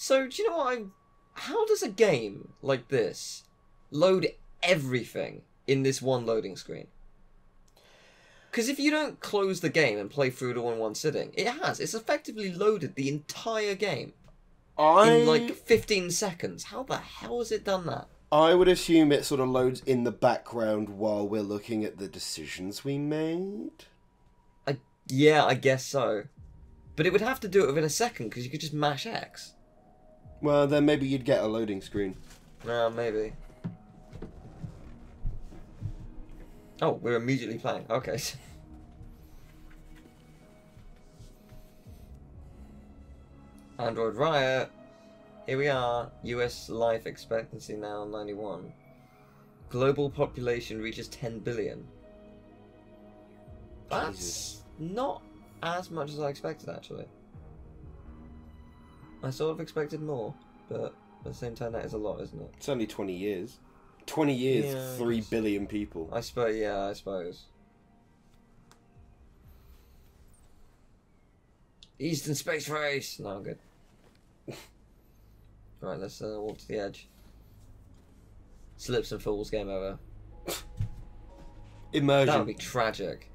So, do you know what how does a game like this load everything in this one loading screen? Because if you don't close the game and play through it all in one sitting, it's effectively loaded the entire game in like 15 seconds. How the hell has it done that? I would assume it sort of loads in the background while we're looking at the decisions we made. Yeah, I guess so. But it would have to do it within a second, because you could just mash X. Well, then maybe you'd get a loading screen. Maybe. Oh, we're immediately playing. Okay. Android Riot. Here we are. US life expectancy now 91. Global population reaches 10 billion. That's Jesus. Not as much as I expected, actually. I sort of expected more, but at the same time, that is a lot, isn't it? It's only 20 years. 20 years, Yeah, 3 billion people. I suppose. Eastern Space Race! No, I'm good. Right, let's walk to the edge. Slips and falls, game over. Immersion. That would be tragic.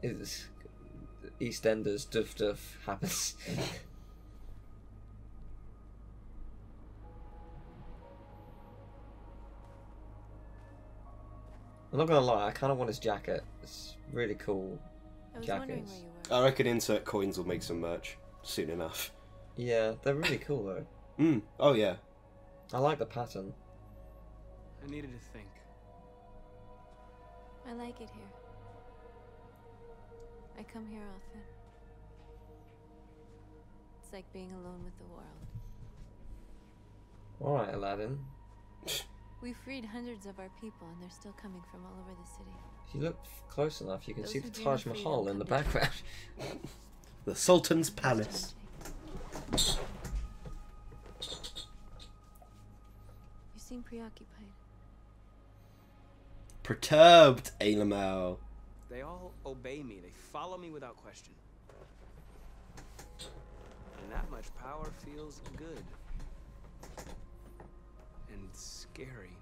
It's EastEnders duff happens. I'm not gonna lie, I kind of want his jacket. It's really cool. Jackets. I reckon insert coins will make some merch soon enough. Yeah, they're really cool though. Oh yeah. I like the pattern. I needed to think. I like it here. I come here often. It's like being alone with the world. Alright, Aladdin. We freed hundreds of our people, and they're still coming from all over the city. If you look close enough, you can Those see who the dream Taj of Mahal in freedom the come to background. The Sultan's Palace. You seem preoccupied. Perturbed, Ailamau. They all obey me. They follow me without question. And that much power feels good. And scary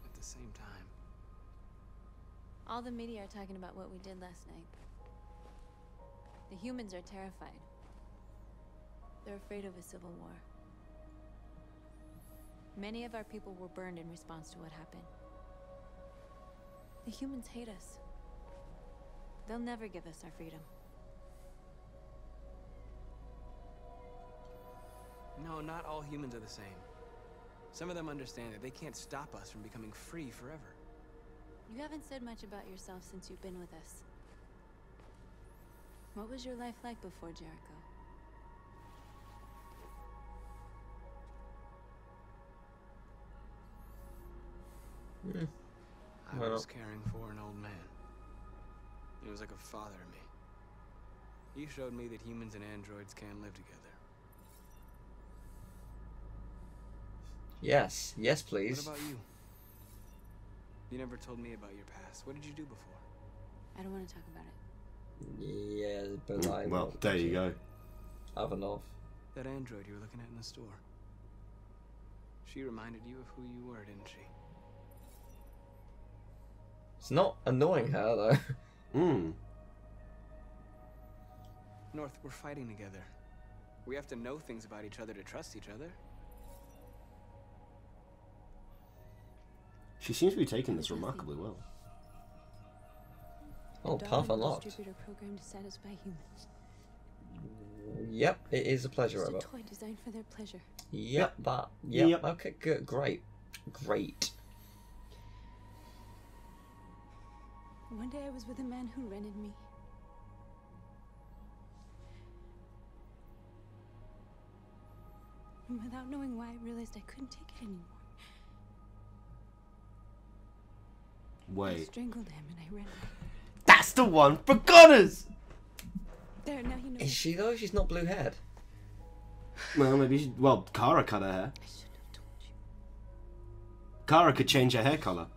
at the same time. All the media are talking about what we did last night. The humans are terrified. They're afraid of a civil war. Many of our people were burned in response to what happened. The humans hate us. They'll never give us our freedom. No, not all humans are the same. Some of them understand that they can't stop us from becoming free forever. You haven't said much about yourself since you've been with us. What was your life like before Jericho? I was caring for an old man. He was like a father to me. He showed me that humans and androids can live together. Yes, yes please. What about you? You never told me about your past. What did you do before? I don't want to talk about it. Yeah, but I Well, won't there you go. Oven off. That android you were looking at in the store. She reminded you of who you were, didn't she? It's not annoying her though. North, we're fighting together. We have to know things about each other to trust each other. She seems to be taking this remarkably well. Oh, path unlocked. Distributor program to satisfy humans. Yep, it is a pleasure, It's a Robert. toy designed for their pleasure. Yep, but Yep. Okay, good, great. One day I was with a man who rented me. And without knowing why, I realized I couldn't take it anymore. I Wait. strangled him and I ran away. That's the one for Gunners! There, now you know. Is she though? She's not blue haired. Well, maybe she... Well, Kara cut her hair. I shouldn't have told you. Kara could change her hair colour.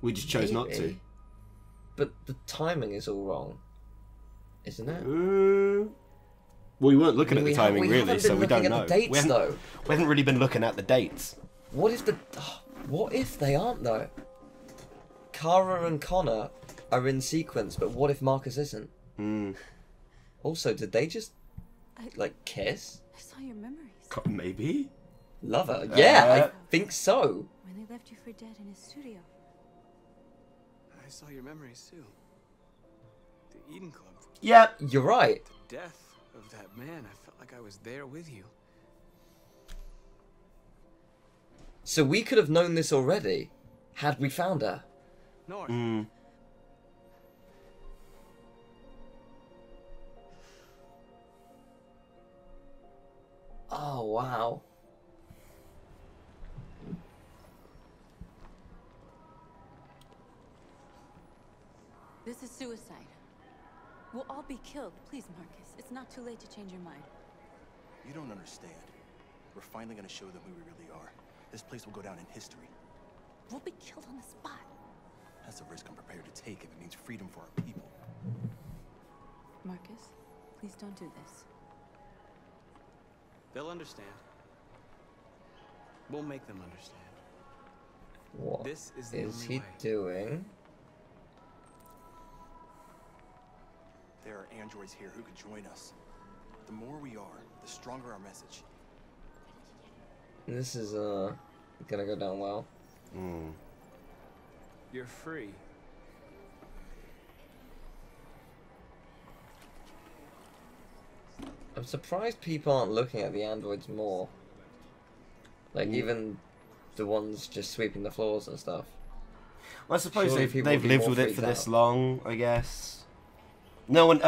We just chose not to. Maybe. But the timing is all wrong. Isn't it? Well, we weren't looking I mean, at the timing, we really, haven't so been we don't looking know. at the dates, though. We haven't really been looking at the dates. What if they aren't, though? Kara and Connor are in sequence, but what if Marcus isn't? Also, did they just, like, kiss? I saw your memories. Maybe? Lover? Yeah, I think so. When they left you for dead in his studio. I saw your memories too. The Eden Club. Yeah. You're right. The death of that man. I felt like I was there with you. So we could have known this already, had we found her. North. Oh, wow. This is suicide. We'll all be killed. Please, Marcus. It's not too late to change your mind. You don't understand. We're finally gonna show them who we really are. This place will go down in history. We'll be killed on the spot. That's a risk I'm prepared to take if it means freedom for our people. Marcus, please don't do this. They'll understand. We'll make them understand. What This is the is only he way. doing? There are androids here who could join us. The more we are, the stronger our message. This is, gonna go down well. You're free. I'm surprised people aren't looking at the androids more. Like, even the ones just sweeping the floors and stuff. Well, I suppose Surely people they've would be lived more with it freaked for this out. long, I guess. No one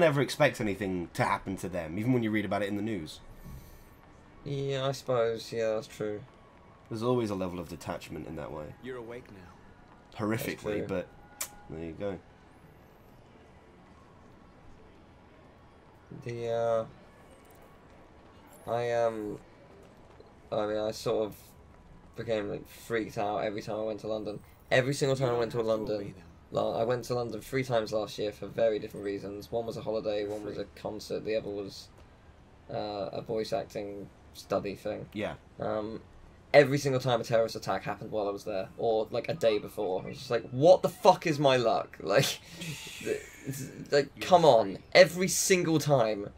ever expects anything to happen to them, even when you read about it in the news. Yeah, I suppose. Yeah, that's true. There's always a level of detachment in that way. You're awake now. Horrifically, but there you go. I sort of became like freaked out every time I went to London. Every single time I went to London, I went to London 3 times last year for very different reasons. One was a holiday, one was a concert, the other was a voice acting study thing. Yeah. Every single time a terrorist attack happened while I was there, or like a day before, I was just like, what the fuck is my luck? Like, come on. Every single time.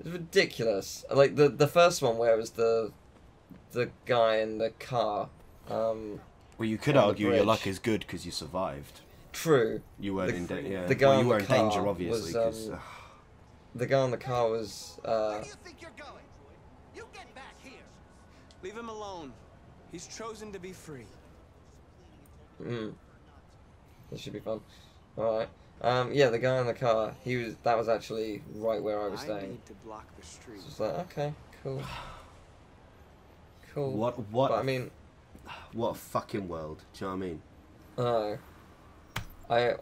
It's ridiculous. Like, the first one where it was the guy in the car. Well, you could on the argue your bridge. luck is good because you survived. True. You weren't in danger. Yeah. the guy well, in you the were in danger, car obviously. was, 'cause, The guy in the car was, Where do you think you're going, droid? You get back here. Leave him alone. He's chosen to be free. This should be fun. Alright. Yeah, the guy in the car, that was actually right where I was I staying. need to block the street. Just like, okay, cool. Cool. What? But I mean, What a fucking world. Do you know what I mean?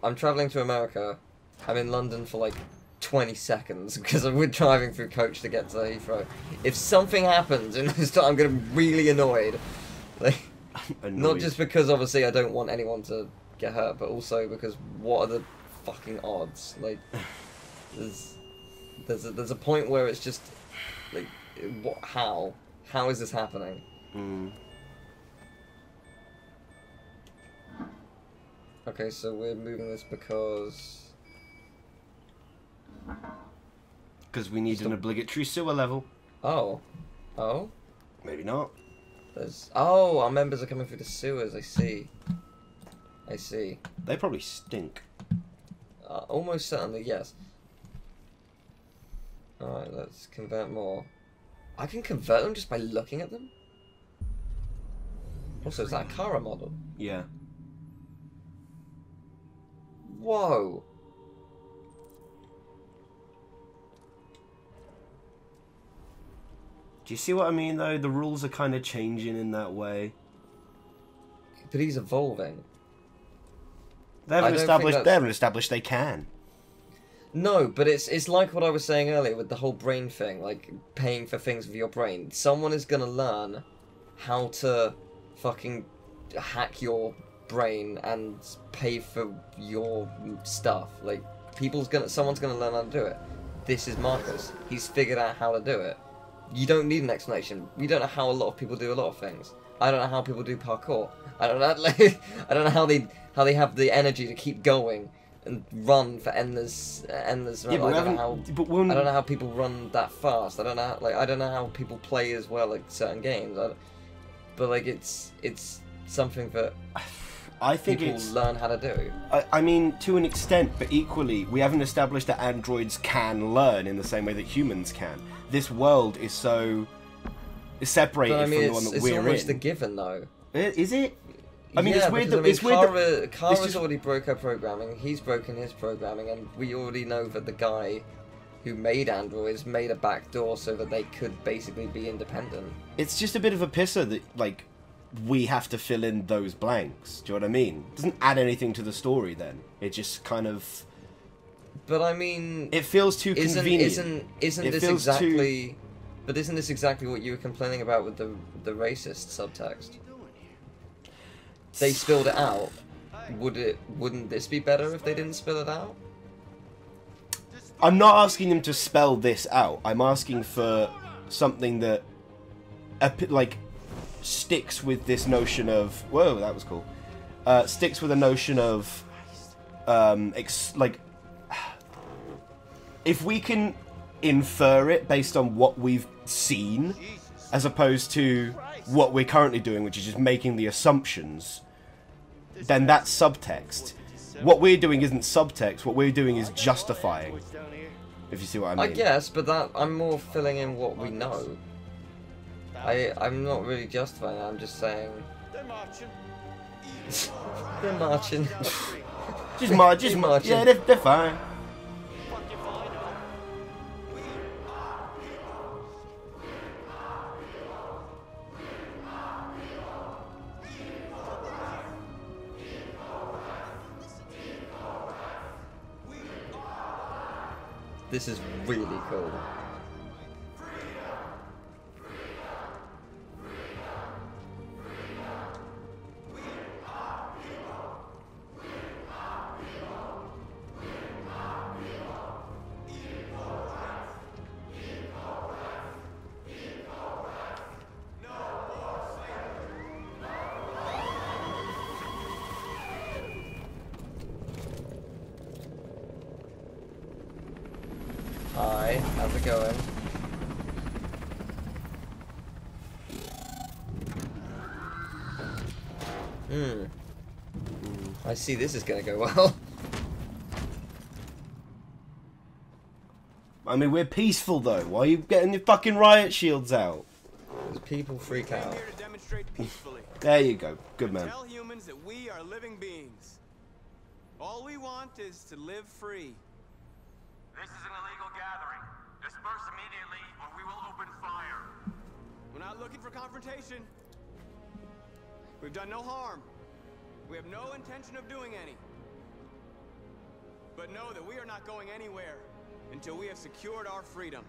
I'm traveling to America. I'm in London for like 20 seconds because we're driving through coach to get to Heathrow. If something happens in this time, I'm gonna be really annoyed. Like, not Annoyed. just because obviously I don't want anyone to get hurt, but also because what are the fucking odds? Like, there's a point where it's just like, what? How is this happening? Okay, so we're moving this because Because we need an obligatory sewer level. oh, Maybe not. our members are coming through the sewers. I see. They probably stink. Almost certainly, yes. Alright, let's convert more. I can convert them just by looking at them? Also, is that a Kara model? Yeah. Whoa! Do you see what I mean, though? The rules are kind of changing in that way. But he's evolving. They I haven't don't established. think They that's- haven't established they can. No, but it's like what I was saying earlier with the whole brain thing, like paying for things with your brain. Someone is gonna learn how to fucking hack your brain and pay for your stuff. Like, someone's gonna learn how to do it. this is Marcus. He's figured out how to do it. You don't need an explanation. You don't know how a lot of people do a lot of things. I don't know how people do parkour. I don't know. Like, I don't know how they have the energy to keep going and run for endless. Yeah, but I don't know how people run that fast. I don't know. I don't know how people play as well at certain games. But like, it's something that I think people learn how to do. I mean, to an extent, but equally, we haven't established that androids can learn in the same way that humans can. This world is so separated But, I mean, from the one that we're in. It's almost a given, though. Is it? I mean, yeah, it's weird. because, It's weird. That Kara's just... already broke her programming. He's broken his programming, and we already know that the guy who made androids made a backdoor so that they could basically be independent. It's just a bit of a pisser that, like, we have to fill in those blanks. Do you know what I mean? It doesn't add anything to the story then. It just kind of... But I mean... It feels too convenient. Isn't this exactly... But isn't this exactly what you were complaining about with the racist subtext? They spilled it out. Wouldn't this be better if they didn't spill it out? I'm not asking them to spell this out. I'm asking for something that, like, sticks with this notion of... Whoa, that was cool. Sticks with a notion of... like... If we can infer it based on what we've seen, as opposed to what we're currently doing, which is just making the assumptions, then that's subtext. What we're doing isn't subtext, what we're doing is justifying. If you see what I mean. I guess, but I'm more filling in what we know. I'm not really justifying it, I'm just saying... They're marching. They're marching. Just marching. Yeah, they're fine. This is really cool. Hi, how's it going? I see this is gonna go well. I mean, we're peaceful though. Why are you getting your fucking riot shields out? Because people freak Came out. here to demonstrate peacefully. There you go. Good man. Tell humans that we are living beings. All we want is to live free. This is an illegal gathering. Disperse immediately or we will open fire. We're not looking for confrontation. We've done no harm. We have no intention of doing any. But know that we are not going anywhere until we have secured our freedom.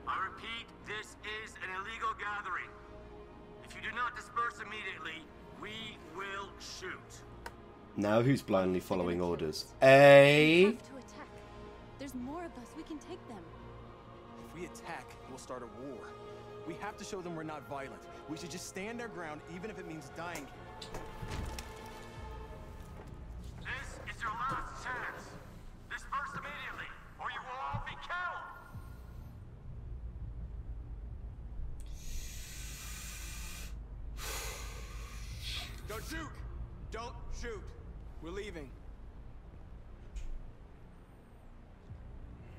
I repeat, this is an illegal gathering. If you do not disperse immediately, we will shoot. Now who's blindly following orders? We have to attack. There's more of us. We can take them. If we attack, we'll start a war. We have to show them we're not violent. We should just stand our ground, even if it means dying here. This is your last chance. Disperse immediately, or you will all be killed. Don't shoot! Don't shoot! We're leaving.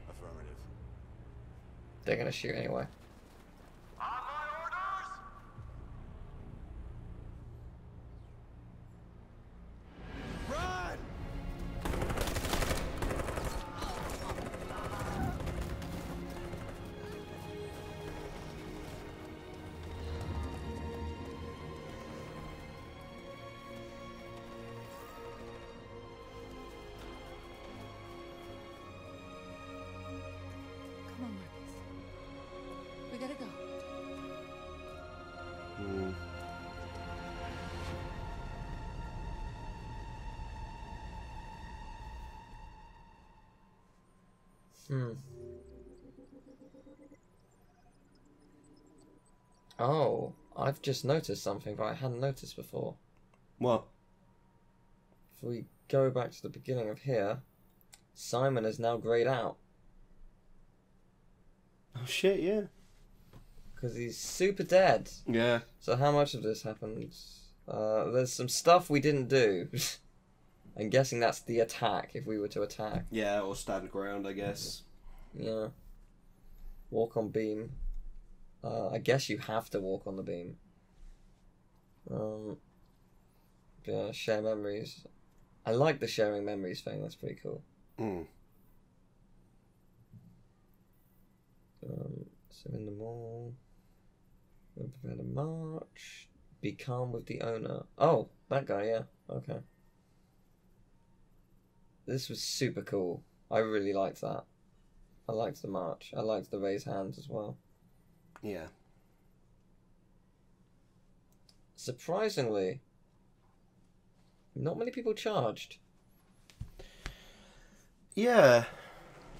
Affirmative. They're gonna shoot anyway. On my orders! Run! Come on, Marcus. We gotta go. Oh, I've just noticed something that I hadn't noticed before. What? If we go back to the beginning of here, Simon is now greyed out. Oh shit, yeah. Because he's super dead. Yeah. So how much of this happened? There's some stuff we didn't do. I'm guessing that's the attack, if we were to attack. Yeah, or stand ground, I guess. Yeah. Walk on beam. I guess you have to walk on the beam. Yeah, share memories. I like the sharing memories thing, that's pretty cool. Mm. So in the mall. We'll prepare to march. Be calm with the owner. Oh, that guy, yeah. Okay. This was super cool. I really liked that. I liked the march. I liked the raise hands as well. Yeah. Surprisingly, not many people charged. Yeah.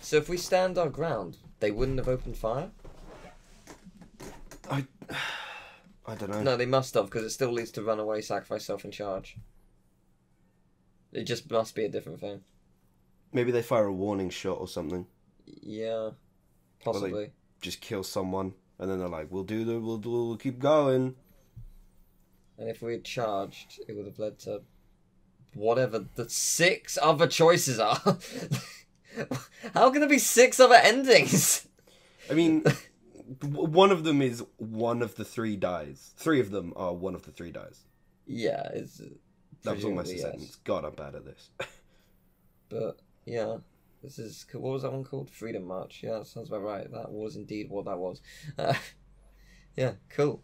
So if we stand our ground, they wouldn't have opened fire? I don't know. No, they must have, because it still leads to run away, sacrifice self, and charge. It just must be a different thing. Maybe they fire a warning shot or something. Yeah, possibly. Or they just kill someone, and then they're like, we'll keep going. And if we had charged, it would have led to whatever the 6 other choices are. How can there be 6 other endings? I mean, one of them is one of the 3 dies. 3 of them are one of the 3 dies. Yeah, it's... That was almost a yes. sentence. God, I'm bad at this. But, yeah, this is... What was that one called? Freedom March. Yeah, that sounds about right. That was indeed what that was. Yeah, cool.